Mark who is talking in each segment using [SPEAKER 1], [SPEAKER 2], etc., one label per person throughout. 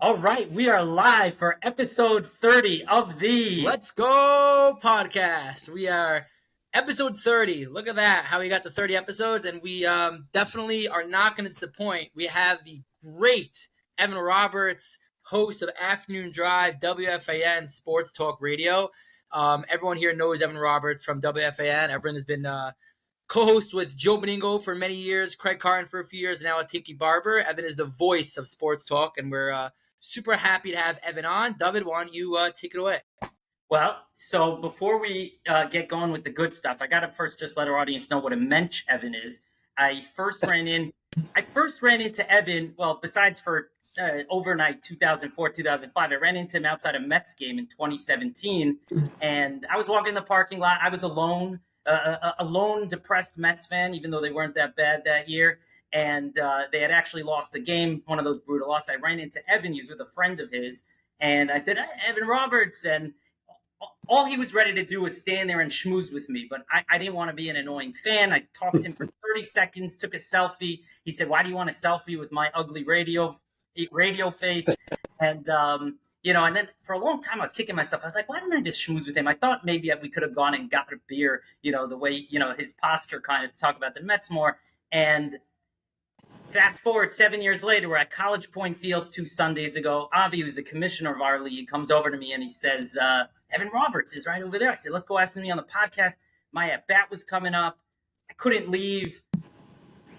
[SPEAKER 1] All right, we are live for episode 30 of the
[SPEAKER 2] Let's Go podcast. We are episode 30. Look at that, how we got to 30 episodes, and we definitely are not going to disappoint. We have the great Evan Roberts, host of Afternoon Drive, WFAN Sports Talk Radio. Everyone here knows Evan Roberts from WFAN. Everyone has been co-host with Joe Beningo for many years, Craig Carton for a few years, and now Tiki Barber. Evan is the voice of Sports Talk, and we're super happy to have Evan on. David, why don't you take it away?
[SPEAKER 1] Well, so before we get going with the good stuff, I got to first just let our audience know what a mensch Evan is. I first ran into Evan, well, besides for overnight 2004, 2005, I ran into him outside a Mets game in 2017, and I was walking in the parking lot. I was alone, a lone depressed Mets fan, even though they weren't that bad that year. And they had actually lost the game, one of those brutal losses. I ran into Evan. He was with a friend of his. And I said, hey, Evan Roberts. And all he was ready to do was stand there and schmooze with me. But I didn't want to be an annoying fan. I talked to him for 30 seconds, took a selfie. He said, why do you want a selfie with my ugly radio face? And, and then for a long time I was kicking myself. I was like, why didn't I just schmooze with him? I thought maybe we could have gone and got a beer, the way, his posture kind of talk about the Mets more. And fast forward 7 years later, we're at College Point Fields 2 Sundays ago. Avi, who's the commissioner of our league, comes over to me and he says, Evan Roberts is right over there. I said, let's go ask me on the podcast. My at-bat was coming up. I couldn't leave.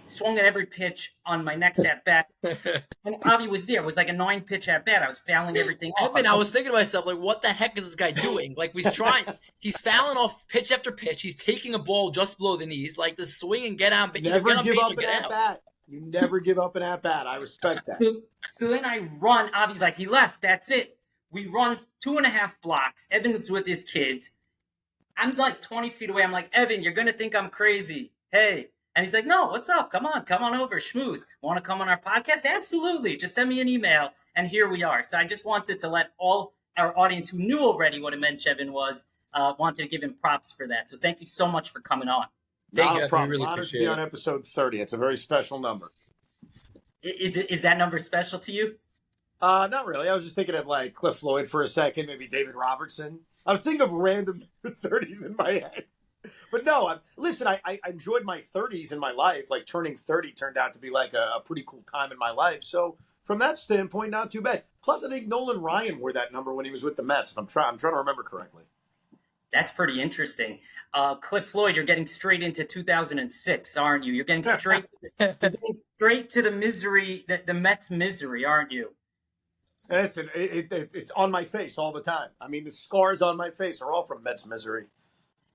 [SPEAKER 1] Swung at every pitch on my next at-bat. And Avi was there. It was like a 9-pitch at-bat. I was fouling everything off.
[SPEAKER 2] I was thinking to myself, like, what the heck is this guy doing? Like, he's fouling off pitch after pitch. He's taking a ball just below the knees. Like, the swing and get out.
[SPEAKER 3] Never give up an at-bat. You never give up an at-bat. I respect that.
[SPEAKER 1] So then I run. Avi's like, he left. That's it. We run 2.5 blocks. Evan's with his kids. I'm like 20 feet away. I'm like, Evan, you're going to think I'm crazy. Hey. And he's like, no, what's up? Come on over. Schmooze. Want to come on our podcast? Absolutely. Just send me an email. And here we are. So I just wanted to let all our audience who knew already what a mensch Evan was, wanted to give him props for that. So thank you so much for coming on.
[SPEAKER 3] Not a problem. Really honored to be on episode 30. It's a very special number.
[SPEAKER 1] Is that number special to you?
[SPEAKER 3] Not really. I was just thinking of like Cliff Floyd for a second, maybe David Robertson. I was thinking of random 30s in my head. But no, listen, I enjoyed my 30s in my life. Like turning 30 turned out to be like a pretty cool time in my life. So from that standpoint, not too bad. Plus, I think Nolan Ryan wore that number when he was with the Mets. If I'm trying to remember correctly.
[SPEAKER 1] That's pretty interesting. Cliff Floyd, you're getting straight into 2006, aren't you? You're getting straight to the misery, the Mets misery, aren't you?
[SPEAKER 3] Listen, it's on my face all the time. I mean, the scars on my face are all from Mets misery.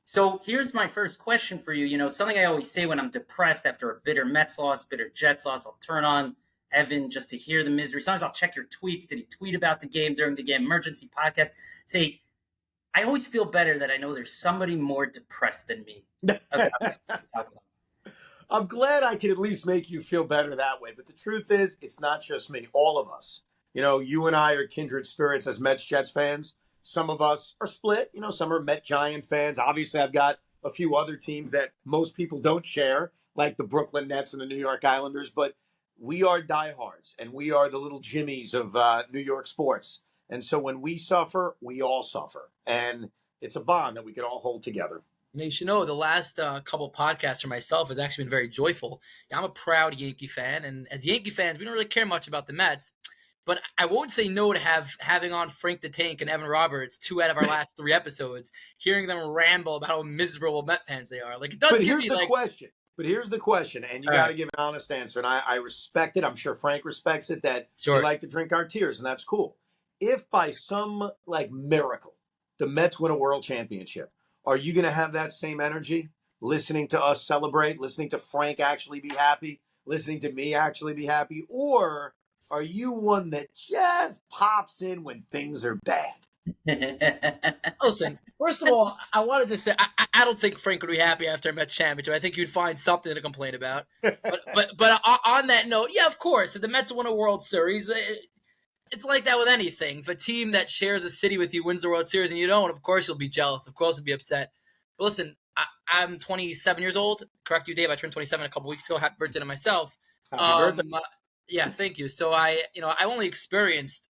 [SPEAKER 1] So here's my first question for you. Something I always say when I'm depressed after a bitter Mets loss, bitter Jets loss, I'll turn on Evan just to hear the misery. Sometimes I'll check your tweets. Did he tweet about the game during the game? Emergency podcast. Say, I always feel better that I know there's somebody more depressed than me.
[SPEAKER 3] I'm glad I can at least make you feel better that way. But the truth is, it's not just me. All of us. You and I are kindred spirits as Mets Jets fans. Some of us are split. Some are Met Giant fans. Obviously, I've got a few other teams that most people don't share, like the Brooklyn Nets and the New York Islanders. But we are diehards, and we are the little Jimmies of New York sports. And so when we suffer, we all suffer. And it's a bond that we can all hold together.
[SPEAKER 2] You should know the last couple podcasts for myself has actually been very joyful. I'm a proud Yankee fan. And as Yankee fans, we don't really care much about the Mets. But I won't say no to having on Frank the Tank and Evan Roberts 2 out of our last 3 episodes, hearing them ramble about how miserable Met fans they are. Like, it does.
[SPEAKER 3] But here's the question, and you got to give an honest answer. And I respect it. I'm sure Frank respects it, that we like to drink our tears, and that's cool. If by some miracle the Mets win a world championship, are you going to have that same energy? Listening to us celebrate, listening to Frank actually be happy, listening to me actually be happy, or are you one that just pops in when things are bad?
[SPEAKER 2] Listen, first of all, I want to just say I don't think Frank would be happy after a Mets championship. I think you'd find something to complain about. But on that note, yeah, of course, if the Mets win a World Series, it's like that with anything. If a team that shares a city with you wins the World Series and you don't, of course you'll be jealous. Of course you'll be upset. But listen, I'm 27 years old. Correct you, Dave. I turned 27 a couple weeks ago. Happy birthday to myself.
[SPEAKER 3] Happy birthday.
[SPEAKER 2] Yeah, thank you. So I only experienced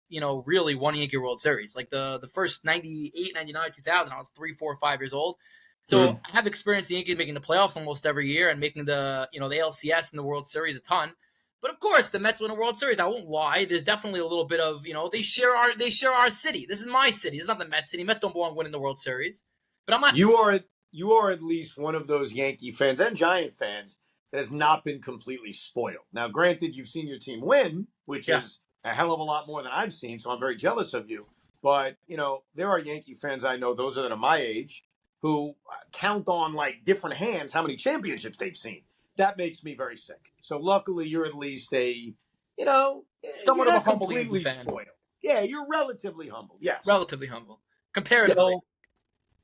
[SPEAKER 2] really one Yankee World Series. Like the first 98, 99, 2000, I was 3, 4, 5 years old. So I have experienced the Yankees making the playoffs almost every year and making the ALCS and the World Series a ton. But of course, the Mets win a World Series. I won't lie. There's definitely a little bit of, they share our city. This is my city. It's not the Mets city. Mets don't belong winning the World Series. But I'm not.
[SPEAKER 3] You are at least one of those Yankee fans and Giant fans that has not been completely spoiled. Now, granted, you've seen your team win, which is a hell of a lot more than I've seen, so I'm very jealous of you. But, there are Yankee fans I know, those that are my age, who count on like different hands how many championships they've seen. That makes me very sick. So luckily, you're at least somewhat
[SPEAKER 2] of a humble
[SPEAKER 3] completely
[SPEAKER 2] fan.
[SPEAKER 3] spoiled. Yeah, you're relatively humble. Yes,
[SPEAKER 2] relatively humble comparatively.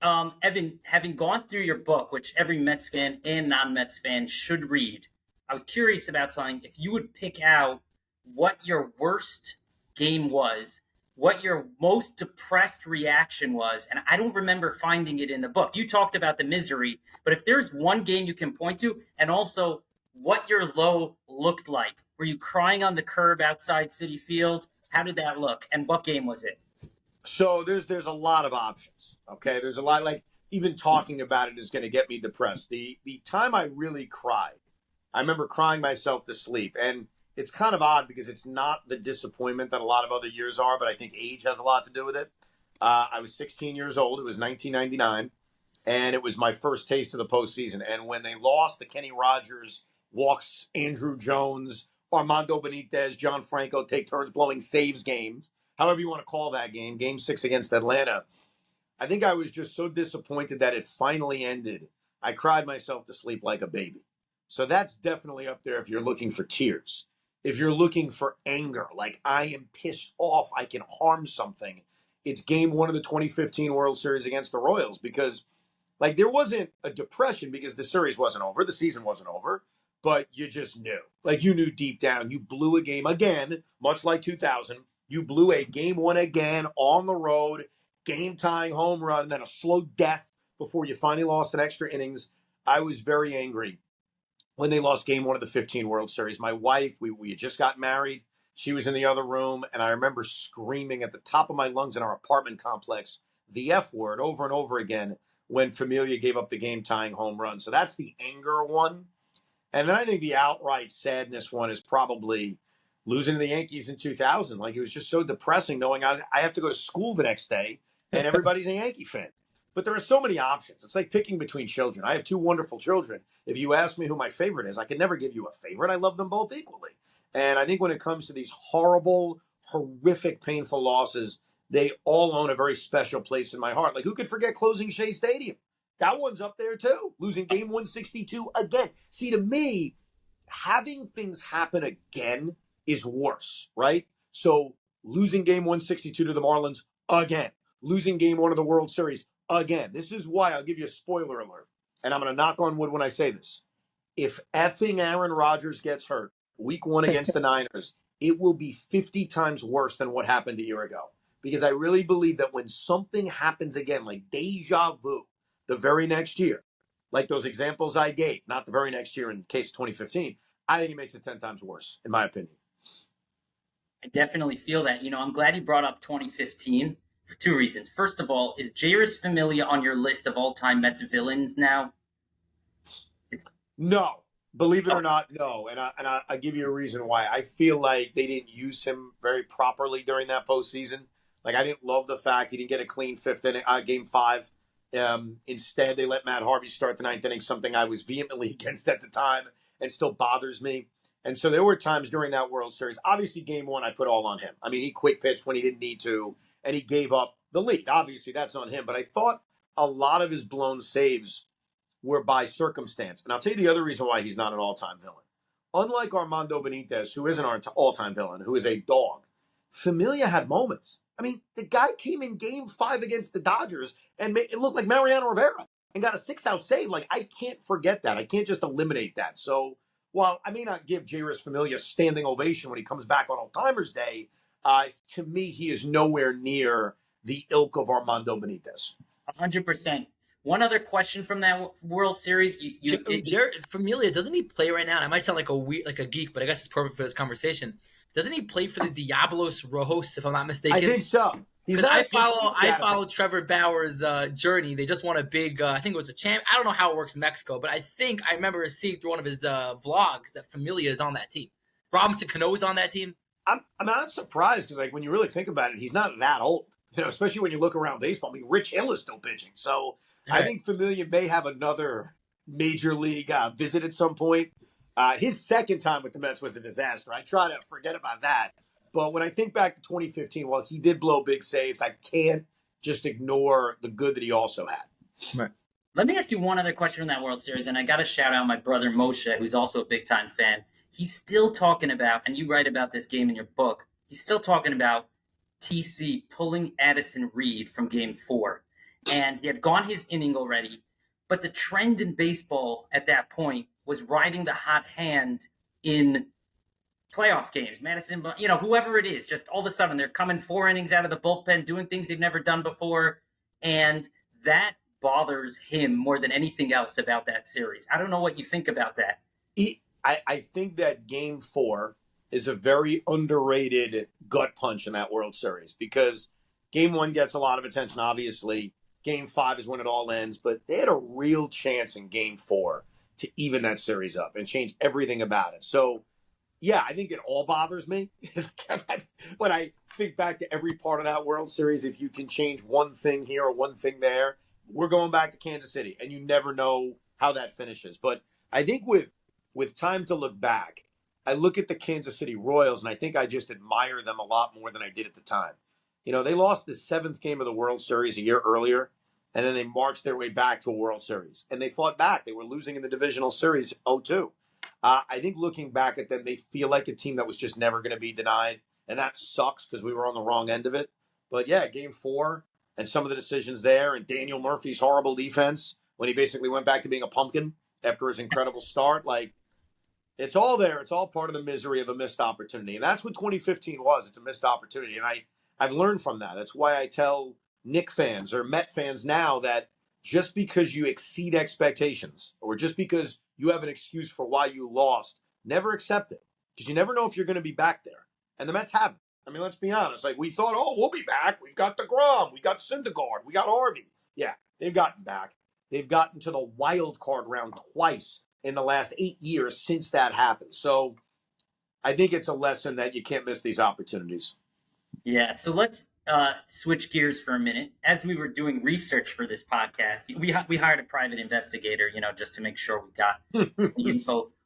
[SPEAKER 1] So, Evan, having gone through your book, which every Mets fan and non-Mets fan should read, I was curious about something. If you would pick out what your worst game was, what your most depressed reaction was, and I don't remember finding it in the book. You talked about the misery, but if there's one game you can point to, and also what your low looked like. Were you crying on the curb outside Citi Field? How did that look? And what game was it?
[SPEAKER 3] So there's a lot of options. Okay, there's a lot, like even talking about it is going to get me depressed. The time I really cried, I remember crying myself to sleep, and it's kind of odd because it's not the disappointment that a lot of other years are, but I think age has a lot to do with it. I was 16 years old. It was 1999, and it was my first taste of the postseason. And when they lost, the Kenny Rogers walks Andrew Jones, Armando Benitez, John Franco take turns blowing saves games, however you want to call that game, Game 6 against Atlanta. I think I was just so disappointed that it finally ended. I cried myself to sleep like a baby. So that's definitely up there if you're looking for tears. If you're looking for anger, like I am pissed off, I can harm something, it's Game 1 of the 2015 World Series against the Royals, because like there wasn't a depression because the series wasn't over, the season wasn't over, but you just knew. Like you knew deep down, you blew a game again, much like 2000. You blew a Game 1 again on the road, game-tying home run, and then a slow death before you finally lost in extra innings. I was very angry when they lost Game 1 of the 15 World Series. My wife, we had just got married. She was in the other room, and I remember screaming at the top of my lungs in our apartment complex the F word over and over again when Familia gave up the game-tying home run. So that's the anger one. And then I think the outright sadness one is probably losing to the Yankees in 2000. Like, it was just so depressing knowing I have to go to school the next day and everybody's a Yankee fan. But there are so many options. It's like picking between children. I have two wonderful children. If you ask me who my favorite is, I could never give you a favorite. I love them both equally. And I think when it comes to these horrible, horrific, painful losses, they all own a very special place in my heart. Like, who could forget closing Shea Stadium? That one's up there too. Losing Game 162 again. See, to me, having things happen again is worse, right? So losing Game 162 to the Marlins again. Losing Game 1 of the World Series again. This is why I'll give you a spoiler alert. And I'm going to knock on wood when I say this. If effing Aaron Rodgers gets hurt week 1 against the Niners, it will be 50 times worse than what happened a year ago. Because I really believe that when something happens again, like deja vu, the very next year, like those examples I gave, not the very next year in the case of 2015, I think it makes it 10 times worse, in my opinion.
[SPEAKER 1] I definitely feel that. I'm glad you brought up 2015 for two reasons. First of all, is Jairus Familia on your list of all-time Mets villains now?
[SPEAKER 3] No. Believe it or not, no. And I give you a reason why. I feel like they didn't use him very properly during that postseason. Like, I didn't love the fact he didn't get a clean fifth inning, Game 5. Instead, they let Matt Harvey start the ninth inning, something I was vehemently against at the time and still bothers me. And so there were times during that World Series. Obviously, Game 1, I put all on him. I mean, he quick pitched when he didn't need to, and he gave up the lead. Obviously, that's on him. But I thought a lot of his blown saves were by circumstance. And I'll tell you the other reason why he's not an all-time villain. Unlike Armando Benitez, who isn't our all-time villain, who is a dog, Familia had moments. I mean, the guy came in Game 5 against the Dodgers and made it look like Mariano Rivera and got a 6-out save. Like, I can't forget that. I can't just eliminate that. So while I may not give Jairus Familia a standing ovation when he comes back on All-Timers Day, to me, he is nowhere near the ilk of Armando Benitez.
[SPEAKER 1] 100%. One other question from that World Series.
[SPEAKER 2] Familia, doesn't he play right now? And I might sound like a geek, but I guess it's perfect for this conversation. Doesn't he play for the Diablos Rojos, if I'm not mistaken?
[SPEAKER 3] I think so.
[SPEAKER 2] Because I follow Trevor Bauer's journey. They just won a big, I think it was a champ. I don't know how it works in Mexico, but I think I remember seeing through one of his vlogs that Familia is on that team. Robinson Cano is on that team.
[SPEAKER 3] I'm not surprised because, like, when you really think about it, he's not that old. You know, especially when you look around baseball. I mean, Rich Hill is still pitching, so I think Familia may have another major league visit at some point. His second time with the Mets was a disaster. I try to forget about that. But when I think back to 2015, while he did blow big saves, I can't just ignore the good that he also had.
[SPEAKER 2] Right.
[SPEAKER 1] Let me ask you one other question from that World Series, and I got to shout out my brother Moshe, who's also a big-time fan. He's still talking about, and you write about this game in your book, he's still talking about TC pulling Addison Reed from Game 4. And he had gone his inning already, but the trend in baseball at that point was riding the hot hand in playoff games. Madison, whoever it is, just all of a sudden they're coming 4 innings out of the bullpen, doing things they've never done before. And that bothers him more than anything else about that series. I don't know what you think about that.
[SPEAKER 3] I think that Game 4 is a very underrated gut punch in that World Series because Game 1 gets a lot of attention, obviously. Game 5 is when it all ends, but they had a real chance in Game 4 to even that series up and change everything about it. So, yeah, I think it all bothers me. When I think back to every part of that World Series, if you can change one thing here or one thing there, we're going back to Kansas City, and you never know how that finishes. But I think with time to look back, I look at the Kansas City Royals, and I think I just admire them a lot more than I did at the time. You know, they lost the 7th game of the World Series a year earlier, and then they marched their way back to a World Series. And they fought back. They were losing in the divisional series 0-2. I think looking back at them, they feel like a team that was just never going to be denied. And that sucks because we were on the wrong end of it. But, yeah, Game 4 and some of the decisions there and Daniel Murphy's horrible defense when he basically went back to being a pumpkin after his incredible start. Like, it's all there. It's all part of the misery of a missed opportunity. And that's what 2015 was. It's a missed opportunity. And I've learned from that. That's why I tell Knick fans or Met fans now that just because you exceed expectations or just because you have an excuse for why you lost, never accept it because you never know if you're going to be back there. And the Mets haven't. I mean, let's be honest. Like, we thought, we'll be back. We've got DeGrom. We got Syndergaard. We got Harvey. Yeah, they've gotten back. They've gotten to the wild card round twice in the last 8 years since that happened. So I think it's a lesson that you can't miss these opportunities.
[SPEAKER 1] Yeah, so let's switch gears for a minute. As we were doing research for this podcast, we hired a private investigator, just to make sure we got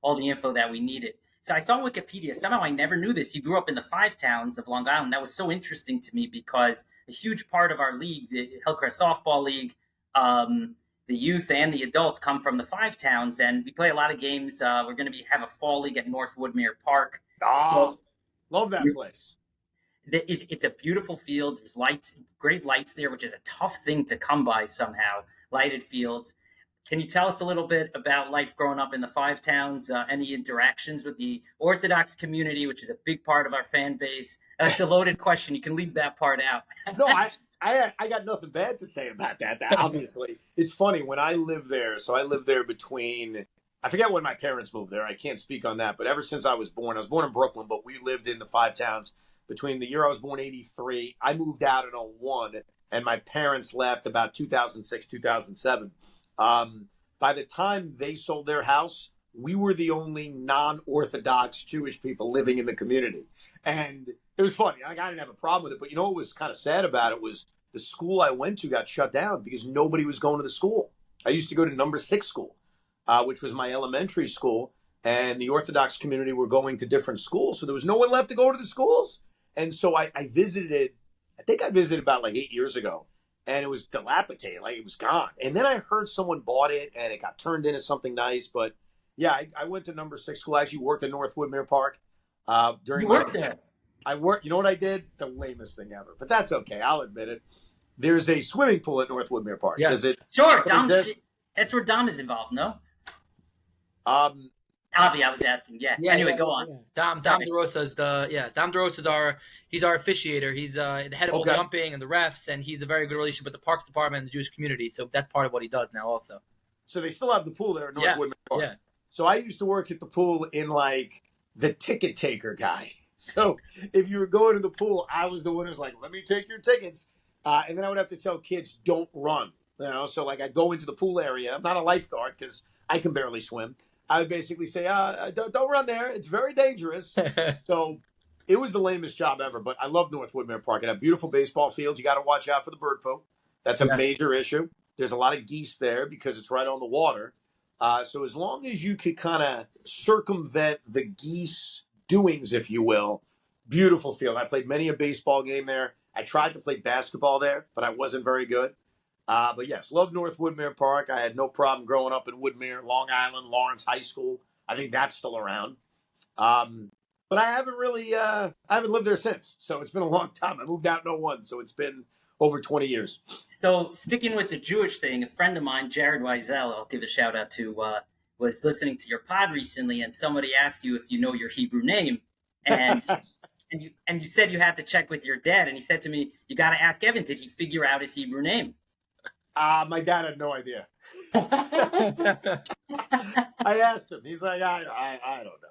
[SPEAKER 1] all the info that we needed. So I saw Wikipedia. Somehow I never knew this. You grew up in the 5 towns of Long Island. That was so interesting to me because a huge part of our league, the Hillcrest Softball League, the youth and the adults come from the 5 towns, and we play a lot of games. We're going to have a fall league at North Woodmere Park.
[SPEAKER 3] Love that place.
[SPEAKER 1] It's a beautiful field. There's lights, great lights there, which is a tough thing to come by somehow, lighted fields. Can you tell us a little bit about life growing up in the 5 towns, any interactions with the Orthodox community, which is a big part of our fan base? It's a loaded question. You can leave that part out.
[SPEAKER 3] No, I got nothing bad to say about that. Obviously, it's funny when I lived there. So I lived there between, I forget when my parents moved there. I can't speak on that. But ever since I was born in Brooklyn, but we lived in the 5 towns between the year I was born, 83. I moved out in 01, and my parents left about 2006, 2007. By the time they sold their house, we were the only non-Orthodox Jewish people living in the community. And it was funny. I didn't have a problem with it. But what was kind of sad about it was the school I went to got shut down because nobody was going to the school. I used to go to number 6 school, which was my elementary school. And the Orthodox community were going to different schools. So there was no one left to go to the schools. And so I visited it. I think I visited about 8 years ago. And it was dilapidated, it was gone. And then I heard someone bought it, and it got turned into something nice. But yeah, I went to number 6 school. I actually worked at North Woodmere Park.
[SPEAKER 1] You worked there?
[SPEAKER 3] I worked. You know what I did? The lamest thing ever. But that's okay. I'll admit it. There's a swimming pool at North Woodmere Park.
[SPEAKER 2] Yeah.
[SPEAKER 3] Does it?
[SPEAKER 1] Sure. That's where Dom is involved, no? Avi, I was asking. Yeah. Anyway, go on.
[SPEAKER 2] Yeah. Dom DeRosa is Dom DeRosa is he's our officiator. He's the head of all the umping and the refs, and he's a very good relationship with the Parks Department and the Jewish community. So that's part of what he does now also.
[SPEAKER 3] So they still have the pool there at North Woodmere Park.
[SPEAKER 2] Yeah.
[SPEAKER 3] So I used to work at the pool in the ticket taker guy. So if you were going to the pool, I was the one who's like, let me take your tickets. And then I would have to tell kids, don't run. So like I'd go into the pool area. I'm not a lifeguard because I can barely swim. I would basically say, don't run there. It's very dangerous. So it was the lamest job ever, but I love North Woodmere Park. It had beautiful baseball fields. You got to watch out for the bird poo. That's a major issue. There's a lot of geese there because it's right on the water. So as long as you could kind of circumvent the geese doings, if you will, beautiful field. I played many a baseball game there. I tried to play basketball there, but I wasn't very good. But yes, love North Woodmere Park. I had no problem growing up in Woodmere, Long Island, Lawrence High School. I think that's still around. But I haven't really, I haven't lived there since. So it's been a long time. I moved out in '01, so it's been over 20 years.
[SPEAKER 1] So sticking with the Jewish thing, a friend of mine, Jared Wiesel, I'll give a shout out to, was listening to your pod recently, and somebody asked you if you know your Hebrew name, and and you said you had to check with your dad, and he said to me, "You got to ask Evan. Did he figure out his Hebrew name?"
[SPEAKER 3] My dad had no idea. I asked him. He's like, I don't know.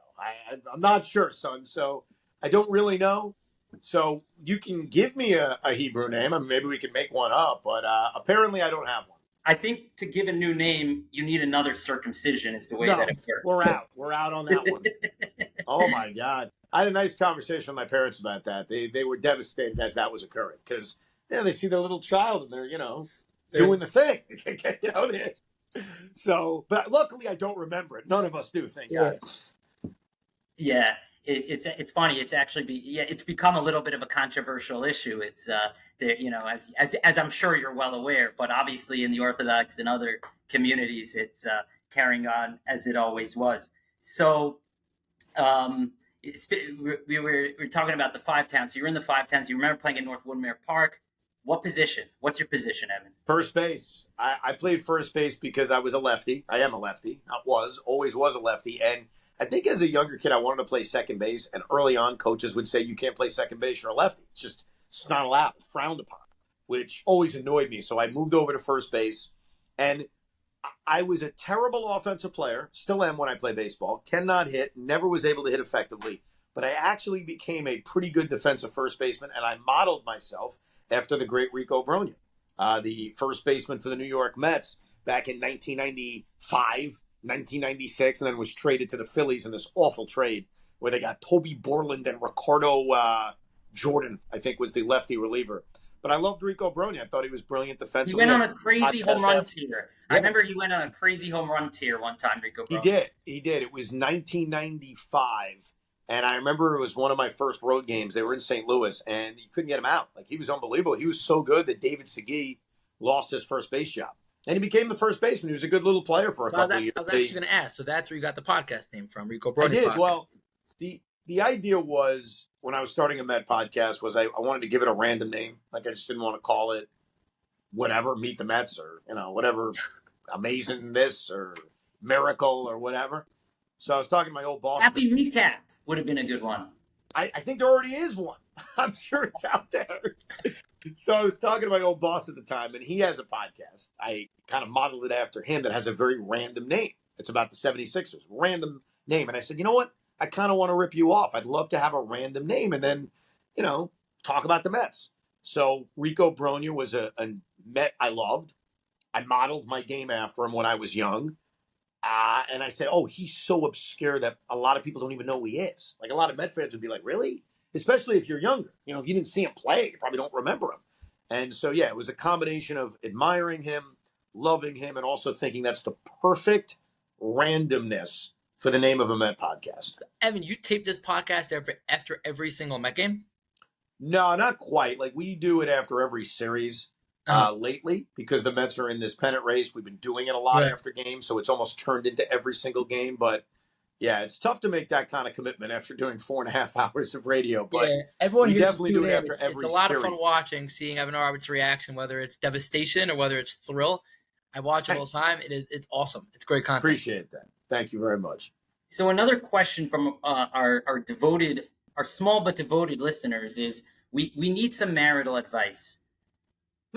[SPEAKER 3] I'm not sure, son. So I don't really know. So you can give me a Hebrew name. I mean, maybe we can make one up, but apparently I don't have one.
[SPEAKER 1] I think to give a new name, you need another circumcision is the way that it works.
[SPEAKER 3] We're out. We're out on that one. Oh, my God. I had a nice conversation with my parents about that. They were devastated as that was occurring because they see their little child and they're, doing the thing. So, but luckily I don't remember it. None of us do, thank God.
[SPEAKER 1] Yeah. It's funny. It's actually it's become a little bit of a controversial issue. It's as I'm sure you're well aware, but obviously in the Orthodox and other communities, it's carrying on as it always was. So, we were talking about the five towns. So you're in the five towns. You remember playing in North Woodmere Park. What position? What's your position, Evan?
[SPEAKER 3] First base. I played first base because I was a lefty. I am a lefty. Always was a lefty, and I think as a younger kid, I wanted to play second base, and early on, coaches would say, you can't play second base, you're a lefty. It's not allowed, it's frowned upon, which always annoyed me. So I moved over to first base, and I was a terrible offensive player, still am when I play baseball, cannot hit, never was able to hit effectively, but I actually became a pretty good defensive first baseman, and I modeled myself after the great Rico Brogna, the first baseman for the New York Mets back in 1995, 1996, and then was traded to the Phillies in this awful trade where they got Toby Borland and Ricardo Jordan, I think was the lefty reliever. But I loved Rico Brogna. I thought he was brilliant defensively.
[SPEAKER 1] He went on a crazy home run tear. I remember he went on a crazy home run tear one time, Rico Brogna.
[SPEAKER 3] He did. It was 1995. And I remember it was one of my first road games. They were in St. Louis, and you couldn't get him out. Like, he was unbelievable. He was so good that David Segui lost his first base job. And he became the first baseman. He was a good little player for a couple of years.
[SPEAKER 2] I was actually going to ask. So that's where you got the podcast name from, Rico Brogna.
[SPEAKER 3] I did.
[SPEAKER 2] Podcast.
[SPEAKER 3] Well, the idea was when I was starting a Met podcast was I wanted to give it a random name. Like, I just didn't want to call it whatever, Meet the Mets or, whatever, Amazing This or Miracle or whatever. So I was talking to my old boss.
[SPEAKER 1] Happy Recap would have been a good one.
[SPEAKER 3] I think there already is one. I'm sure it's out there. So I was talking to my old boss at the time, and he has a podcast. I kind of modeled it after him that has a very random name. It's about the 76ers. Random name. And I said, you know what? I kind of want to rip you off. I'd love to have a random name and then, talk about the Mets. So Rico Brogna was a Met I loved. I modeled my game after him when I was young. And I said, he's so obscure that a lot of people don't even know who he is. Like, a lot of Met fans would be like, really? Especially if you're younger. If you didn't see him play, you probably don't remember him. And so, yeah, it was a combination of admiring him, loving him, and also thinking that's the perfect randomness for the name of a Met podcast.
[SPEAKER 2] Evan, you tape this podcast after every single Met game?
[SPEAKER 3] No, not quite. Like, we do it after every series. Lately, because the Mets are in this pennant race. We've been doing it a lot after games, so it's almost turned into every single game. But yeah, it's tough to make that kind of commitment after doing 4.5 hours of radio. But
[SPEAKER 2] everyone
[SPEAKER 3] we definitely do it after every series.
[SPEAKER 2] It's a lot of fun watching, seeing Evan Roberts' reaction, whether it's devastation or whether it's thrill. I watch it all the time. It's awesome. It's great content.
[SPEAKER 3] Appreciate that. Thank you very much.
[SPEAKER 1] So another question from our small but devoted listeners is we need some marital advice.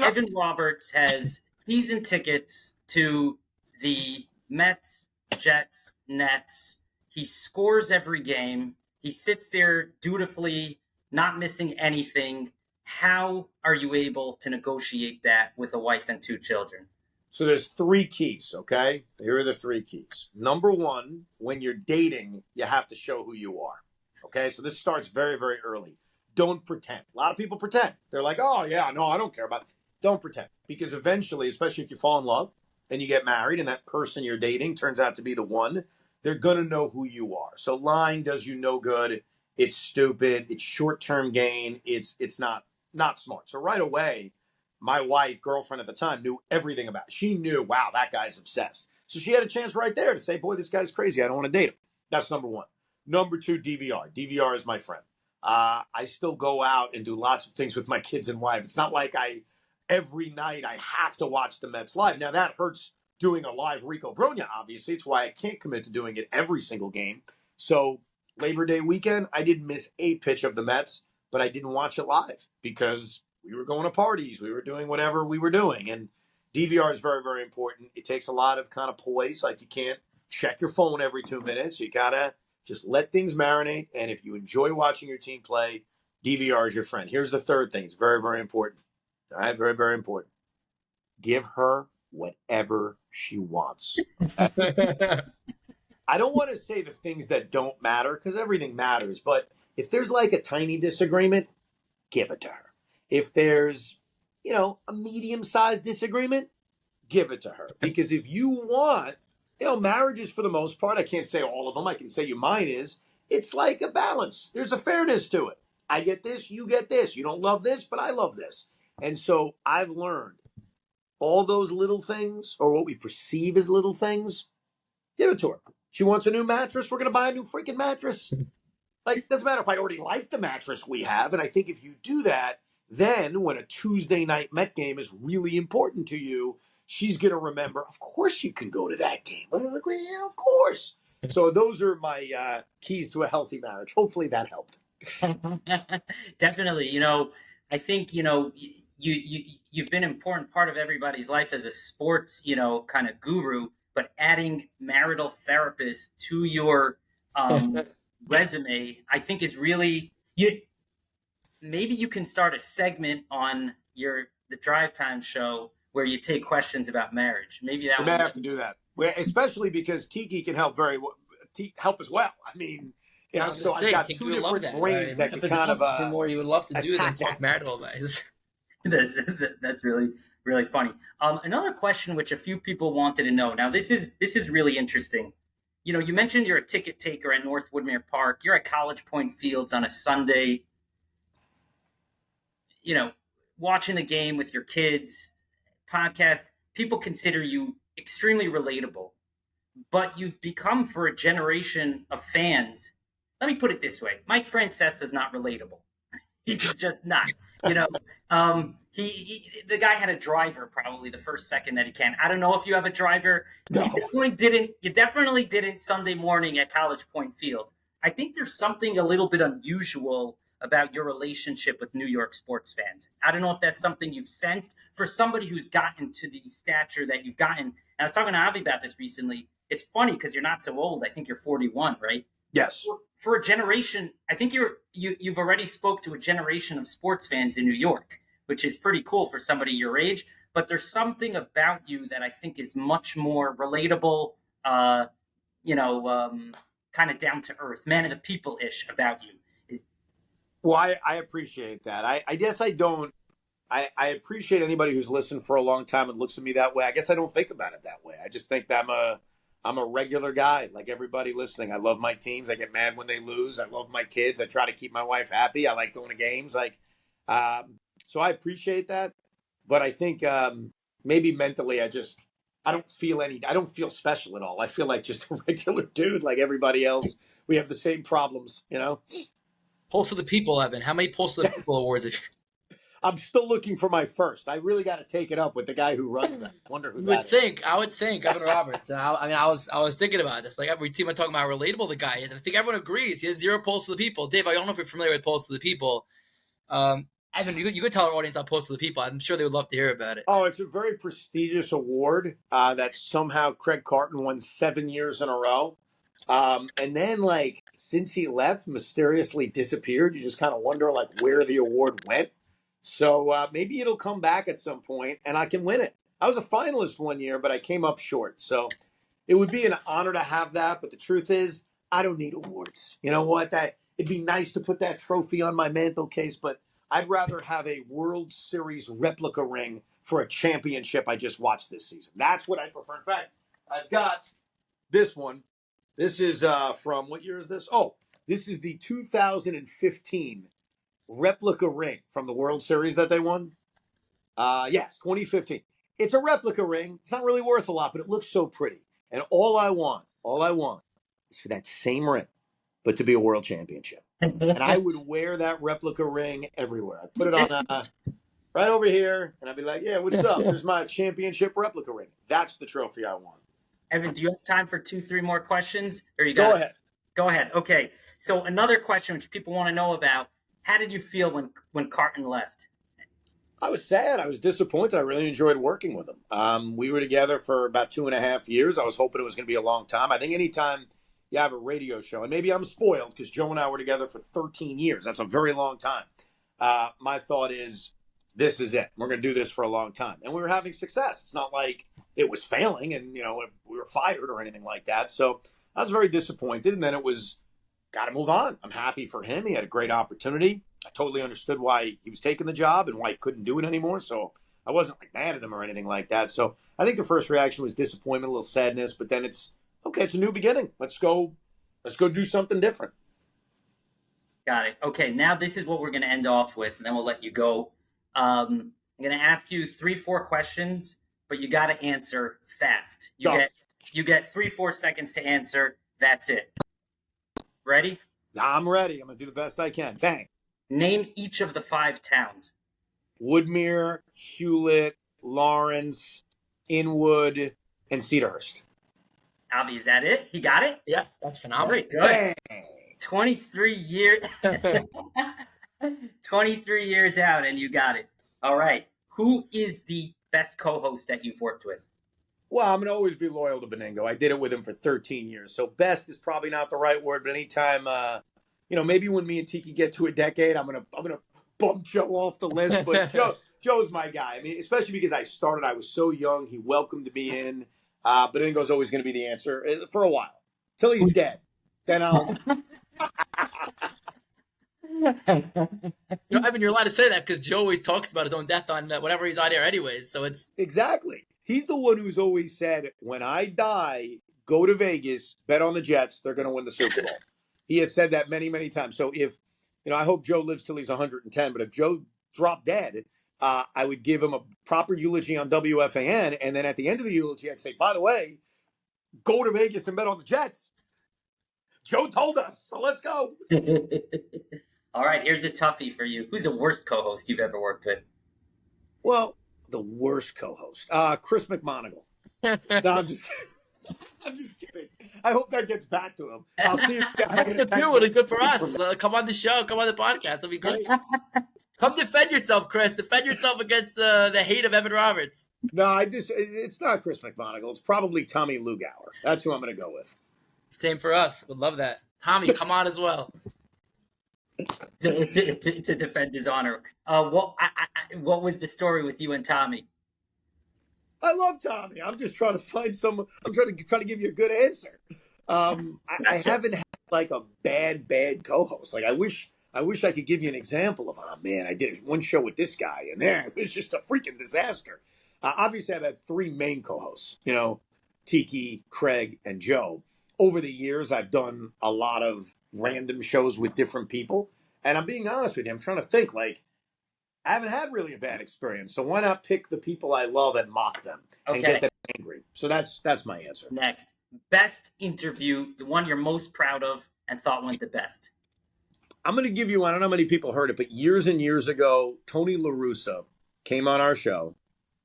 [SPEAKER 1] Evan Roberts has season tickets to the Mets, Jets, Nets. He scores every game. He sits there dutifully, not missing anything. How are you able to negotiate that with a wife and 2 children?
[SPEAKER 3] So there's 3 keys, okay? Here are the 3 keys. Number 1, when you're dating, you have to show who you are. Okay? So this starts very, very early. Don't pretend. A lot of people pretend. They're like, "Oh, yeah, no, I don't care about it." Don't pretend. Because eventually, especially if you fall in love and you get married and that person you're dating turns out to be the one, they're going to know who you are. So lying does you no good. It's stupid. It's short-term gain. It's not smart. So right away, my wife, girlfriend at the time, knew everything about it. She knew, wow, that guy's obsessed. So she had a chance right there to say, boy, this guy's crazy. I don't want to date him. That's number 1. Number 2, DVR. DVR is my friend. I still go out and do lots of things with my kids and wife. It's not like every night I have to watch the Mets live. Now that hurts doing a live Rico Bronya, obviously. It's why I can't commit to doing it every single game. So Labor Day weekend, I didn't miss a pitch of the Mets, but I didn't watch it live because we were going to parties. We were doing whatever we were doing. And DVR is very, very important. It takes a lot of kind of poise. Like you can't check your phone every 2 minutes. You got to just let things marinate. And if you enjoy watching your team play, DVR is your friend. Here's the third thing. It's very, very important. All right, very, very important. Give her whatever she wants. I don't want to say the things that don't matter because everything matters. But if there's like a tiny disagreement, give it to her. If there's, a medium-sized disagreement, give it to her. Because if you want, marriages for the most part, I can't say all of them. I can say mine is, it's like a balance. There's a fairness to it. I get this, you get this. You don't love this, but I love this. And so I've learned all those little things, or what we perceive as little things, give it to her. She wants a new mattress, we're going to buy a new freaking mattress. Like, it doesn't matter if I already like the mattress we have. And I think if you do that, then when a Tuesday night Met game is really important to you, she's going to remember, of course you can go to that game. Yeah, of course. So those are my keys to a healthy marriage. Hopefully that helped.
[SPEAKER 1] Definitely. I think, you've been an important part of everybody's life as a sports, kind of guru, but adding marital therapist to your resume, I think is really, maybe you can start a segment on the Drive Time show where you take questions about marriage. Maybe that
[SPEAKER 3] we may have to do that, especially because Tiki can help help as well. I mean, so I've got 2 different brains that can kind of
[SPEAKER 2] more you would love to do than talk marital advice.
[SPEAKER 1] That's really, really funny. Another question which a few people wanted to know. Now, this is really interesting. You mentioned you're a ticket taker at North Woodmere Park. You're at College Point Fields on a Sunday. Watching the game with your kids, podcast. People consider you extremely relatable, but you've become, for a generation of fans. Let me put it this way: Mike Francesa is not relatable. He's just not. The guy had a driver probably the first second that he can. I don't know if you have a driver. No. You definitely didn't Sunday morning at College Point Fields. I think there's something a little bit unusual about your relationship with New York sports fans. I don't know if that's something you've sensed for somebody who's gotten to the stature that you've gotten. And I was talking to Avi about this recently. It's funny because you're not so old. I think you're 41, right?
[SPEAKER 3] Yes.
[SPEAKER 1] For a generation, I think you've already spoke to a generation of sports fans in New York, which is pretty cool for somebody your age. But there's something about you that I think is much more relatable, kind of down to earth, man of the people-ish about you.
[SPEAKER 3] Well, I appreciate that. I guess I don't. I appreciate anybody who's listened for a long time and looks at me that way. I guess I don't think about it that way. I just think that I'm a regular guy, like everybody listening. I love my teams. I get mad when they lose. I love my kids. I try to keep my wife happy. I like going to games. So I appreciate that. But I think maybe mentally, I don't feel special at all. I feel like just a regular dude, like everybody else. We have the same problems,
[SPEAKER 2] Pulse of the People, Evan. How many Pulse of the People awards have you?
[SPEAKER 3] I'm still looking for my first. I really got to take it up with the guy who runs that. I wonder who that is.
[SPEAKER 2] I would think Evan Roberts. I was thinking about this. Like every team I'm talking about how relatable the guy is. And I think everyone agrees. He has 0 Pulse of the People. Dave, I don't know if you're familiar with Pulse of the People. Evan, you could tell our audience about Pulse of the People. I'm sure they would love to hear about it.
[SPEAKER 3] Oh, it's a very prestigious award that somehow Craig Carton won 7 years in a row. And then since he left, mysteriously disappeared. You just kind of wonder like where the award went. So maybe it'll come back at some point and I can win it. I was a finalist one year, but I came up short. So it would be an honor to have that. But the truth is, I don't need awards. You know what? That it'd be nice to put that trophy on my mantel case, but I'd rather have a World Series replica ring for a championship I just watched this season. That's what I prefer. In fact, I've got this one. This is from what year is this? Oh, this is the 2015 replica ring from the World Series that they won. Yes, 2015. It's a replica ring. It's not really worth a lot, but it looks so pretty. And all I want is for that same ring, but to be a world championship. And I would wear that replica ring everywhere. I put it on right over here, and I'd be like, yeah, what's up? There's my championship replica ring. That's the trophy I want.
[SPEAKER 1] Evan, do you have time for 2-3 more questions? Or you
[SPEAKER 3] Go ahead.
[SPEAKER 1] Go ahead. Okay. So another question which people want to know about, how did you feel when Carton left?
[SPEAKER 3] I was sad. I was disappointed. I really enjoyed working with him. We were together for about 2.5 years. I was hoping it was going to be a long time. I think anytime you have a radio show, and maybe I'm spoiled because Joe and I were together for 13 years. That's a very long time. My thought is, this is it. We're going to do this for a long time. And we were having success. It's not like it was failing and, we were fired or anything like that. So I was very disappointed. And then it was, got to move on. I'm happy for him. He had a great opportunity. I totally understood why he was taking the job and why he couldn't do it anymore. So I wasn't like mad at him or anything like that. So I think the first reaction was disappointment, a little sadness, but then it's okay. It's a new beginning. Let's go do something different.
[SPEAKER 1] Got it. Okay. Now this is what we're going to end off with, and then we'll let you go. I'm going to ask you 3-4 questions, but you got to answer fast. You get 3-4 seconds to answer. That's it. Ready?
[SPEAKER 3] I'm ready. I'm going to do the best I can. Thanks.
[SPEAKER 1] Name each of the 5 towns.
[SPEAKER 3] Woodmere, Hewlett, Lawrence, Inwood, and Cedarhurst.
[SPEAKER 1] Avi, is that it? He got it?
[SPEAKER 2] Yeah, that's phenomenal.
[SPEAKER 1] Very good.
[SPEAKER 3] Dang.
[SPEAKER 1] 23 years 23 years out and you got it. All right. Who is the best co-host that you've worked with?
[SPEAKER 3] Well, I'm going to always be loyal to Beningo. I did it with him for 13 years. So best is probably not the right word, but anytime, maybe when me and Tiki get to a decade, I'm going to bump Joe off the list. But Joe's my guy. I mean, especially because I was so young. He welcomed me in. Beningo's always going to be the answer for a while. Till he's dead. Then I'll...
[SPEAKER 2] Evan, you're allowed to say that because Joe always talks about his own death on whenever he's on air anyways. So it's...
[SPEAKER 3] Exactly. He's the one who's always said, when I die, go to Vegas, bet on the Jets. They're going to win the Super Bowl. He has said that many, many times. So if, I hope Joe lives till he's 110, but if Joe dropped dead, I would give him a proper eulogy on WFAN. And then at the end of the eulogy, I'd say, by the way, go to Vegas and bet on the Jets. Joe told us, so let's go.
[SPEAKER 1] All right, here's a toughie for you. Who's the worst co-host you've ever worked with?
[SPEAKER 3] Well, the worst co-host, Chris McMonagle. No, I'm just kidding. I'm just kidding. I hope that gets back to him. I'll see if
[SPEAKER 2] that's the few. It's good for us. Come on the show. Come on the podcast. It'll be great. Come defend yourself, Chris. Defend yourself against the hate of Evan Roberts.
[SPEAKER 3] No, it's not Chris McMonagle. It's probably Tommy Lugauer. That's who I'm going to go with.
[SPEAKER 2] Same for us. Would love that. Tommy, come on as well.
[SPEAKER 1] to defend his honor. What was the story with you and Tommy?
[SPEAKER 3] I love Tommy. I'm just trying to find someone. I'm trying to give you a good answer. I haven't had like a bad co-host. Like I wish I could give you an example of, oh man, I did one show with this guy and there it was just a freaking disaster. Obviously I've had 3 main co-hosts, Tiki, Craig, and Joe. Over the years, I've done a lot of random shows with different people. And I'm being honest with you. I'm trying to think, I haven't had really a bad experience. So why not pick the people I love and mock them and get them angry? So that's my answer.
[SPEAKER 1] Next. Best interview, the one you're most proud of and thought went the best.
[SPEAKER 3] I'm going to give you, I don't know how many people heard it, but years and years ago, Tony La Russa came on our show.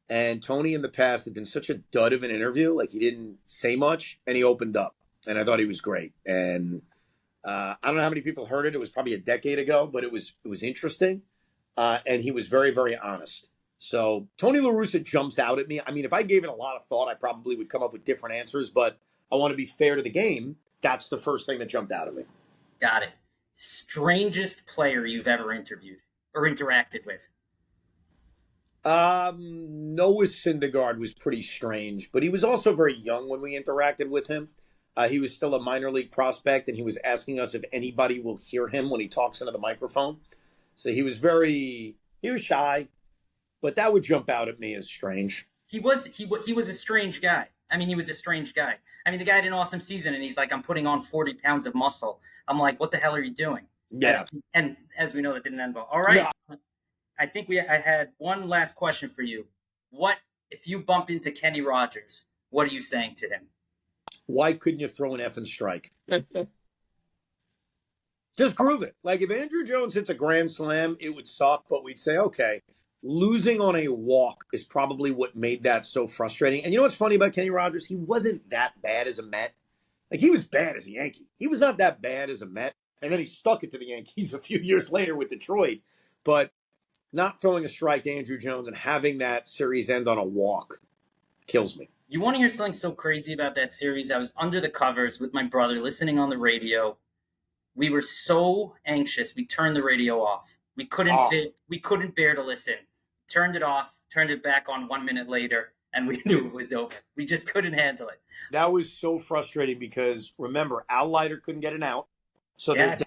[SPEAKER 3] And Tony in the past had been such a dud of an interview. Like he didn't say much and he opened up. And I thought he was great. And I don't know how many people heard it. It was probably a decade ago, but it was interesting. And he was very, very honest. So Tony La Russa jumps out at me. I mean, if I gave it a lot of thought, I probably would come up with different answers. But I want to be fair to the game. That's the first thing that jumped out at me.
[SPEAKER 1] Got it. Strangest player you've ever interviewed or interacted with?
[SPEAKER 3] Noah Syndergaard was pretty strange, but he was also very young when we interacted with him. He was still a minor league prospect, and he was asking us if anybody will hear him when he talks into the microphone. So he was shy, but that would jump out at me as strange.
[SPEAKER 1] He was a strange guy. I mean, he was a strange guy. I mean, the guy had an awesome season, and he's like, I'm putting on 40 pounds of muscle. I'm like, what the hell are you doing?
[SPEAKER 3] Yeah.
[SPEAKER 1] And as we know, that didn't end well. All right.
[SPEAKER 3] Yeah.
[SPEAKER 1] I think I had one last question for you. What if you bump into Kenny Rogers? What are you saying to him?
[SPEAKER 3] Why couldn't you throw an effing strike? Just prove it. Like if Andrew Jones hits a grand slam, it would suck, but we'd say, okay, losing on a walk is probably what made that so frustrating. And you know what's funny about Kenny Rogers? He wasn't that bad as a Met. Like he was bad as a Yankee. He was not that bad as a Met. And then he stuck it to the Yankees a few years later with Detroit. But not throwing a strike to Andrew Jones and having that series end on a walk kills me.
[SPEAKER 1] You want to hear something so crazy about that series? I was under the covers with my brother listening on the radio. We were so anxious. We turned the radio off. We couldn't bear to listen. Turned it off, turned it back on 1 minute later, and we knew it was over. We just couldn't handle it.
[SPEAKER 3] That was so frustrating because, remember, Al Leiter couldn't get an out. So
[SPEAKER 1] Yes.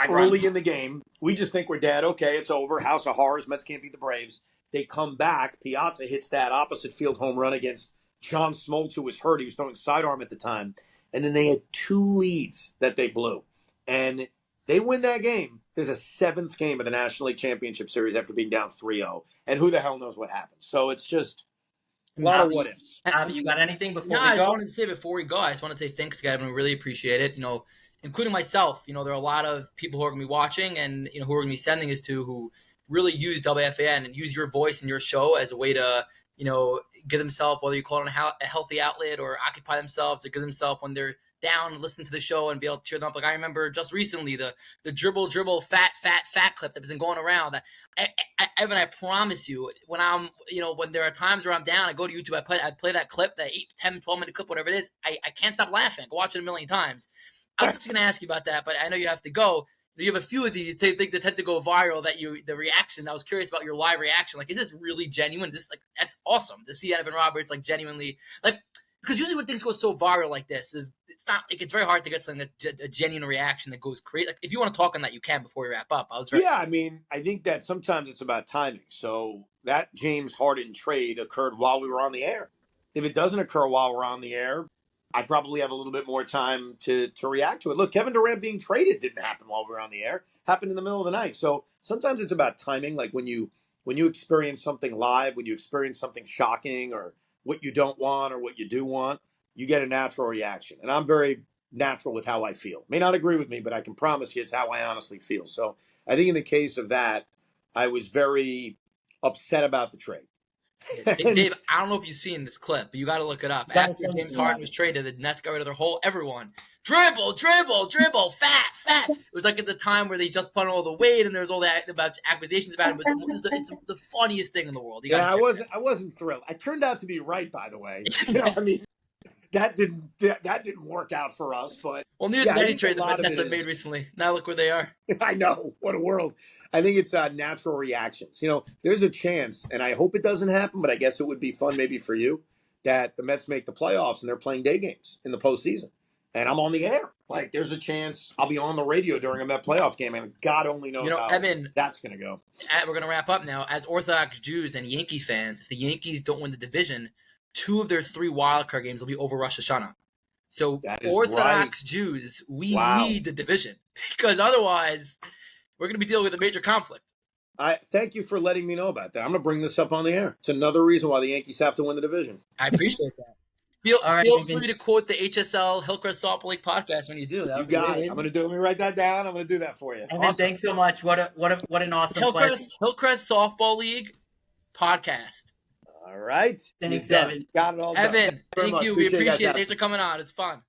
[SPEAKER 3] early in the game, we just think we're dead. Okay, it's over. House of Horrors. Mets can't beat the Braves. They come back. Piazza hits that opposite field home run against John Smoltz, who was hurt. He was throwing sidearm at the time. And then they had 2 leads that they blew. And they win that game. There's a 7th game of the National League Championship Series after being down 3-0. And who the hell knows what happens? So it's just a lot of what ifs.
[SPEAKER 1] Avi, you got anything before we
[SPEAKER 2] I just
[SPEAKER 1] go?
[SPEAKER 2] wanted to say before we go, I just want to say thanks, guys. We really appreciate it. Including myself. There are a lot of people who are going to be watching and who are going to be sending this to who really use WFAN and use your voice and your show as a way to give themselves, whether you call it a healthy outlet or occupy themselves, to give themselves when they're down, listen to the show and be able to cheer them up. Like I remember just recently the dribble fat clip that has been going around. Evan, I promise you, when when there are times where I'm down, I go to YouTube, I play that clip, that 8, 10, 12 minute clip, whatever it is. I can't stop laughing. I watch it a million times. I was just going to ask you about that, but I know you have to go. You have a few of these things that tend to go viral. The reaction. I was curious about your live reaction. Like, is this really genuine? That's awesome to see Evan Roberts genuinely because usually when things go so viral like this, it's not it's very hard to get something a genuine reaction that goes crazy. Like, if you want to talk on that, you can before we wrap up.
[SPEAKER 3] I mean, I think that sometimes it's about timing. So that James Harden trade occurred while we were on the air. If it doesn't occur while we're on the air, I probably have a little bit more time to react to it. Look, Kevin Durant being traded didn't happen while we were on the air. Happened in the middle of the night. So sometimes it's about timing. Like when you experience something live, when you experience something shocking or what you don't want or what you do want, you get a natural reaction. And I'm very natural with how I feel. May not agree with me, but I can promise you it's how I honestly feel. So I think in the case of that, I was very upset about the trade.
[SPEAKER 2] Dave, I don't know if you've seen this clip, but you got to look it up. After James Harden was traded, the Nets got rid of their whole everyone. Dribble, fat. It was like at the time where they just put on all the weight and there was all that about accusations about him. It's the funniest thing in the world.
[SPEAKER 3] I wasn't thrilled. I turned out to be right, by the way. I mean, that didn't work out for us. But
[SPEAKER 2] news of any trade the Nets have made recently. Now look where they are.
[SPEAKER 3] I know, what a world. I think it's natural reactions. There's a chance, and I hope it doesn't happen, but I guess it would be fun maybe for you, that the Mets make the playoffs and they're playing day games in the postseason. And I'm on the air. Like, there's a chance I'll be on the radio during a Met playoff game, and God only knows how
[SPEAKER 2] Evan,
[SPEAKER 3] that's going to go.
[SPEAKER 2] We're going to wrap up now. As Orthodox Jews and Yankee fans, if the Yankees don't win the division, 2 of their 3 wildcard games will be over Rosh Hashanah. So Orthodox Jews, we need the division because otherwise we're going to be dealing with a major conflict.
[SPEAKER 3] I thank you for letting me know about that. I'm going to bring this up on the air. It's another reason why the Yankees have to win the division.
[SPEAKER 2] I appreciate that. Feel free to quote the HSL Hillcrest Softball League podcast when you do.
[SPEAKER 3] You got it. I'm going to do. Let me write that down. I'm going to do that for you.
[SPEAKER 1] And awesome. Thanks so much. What an awesome
[SPEAKER 2] Hillcrest Softball League podcast.
[SPEAKER 3] All right.
[SPEAKER 1] Thanks, Evan.
[SPEAKER 3] Got it all done.
[SPEAKER 2] Evan, thank you. We appreciate it. Thanks for coming on. It's fun.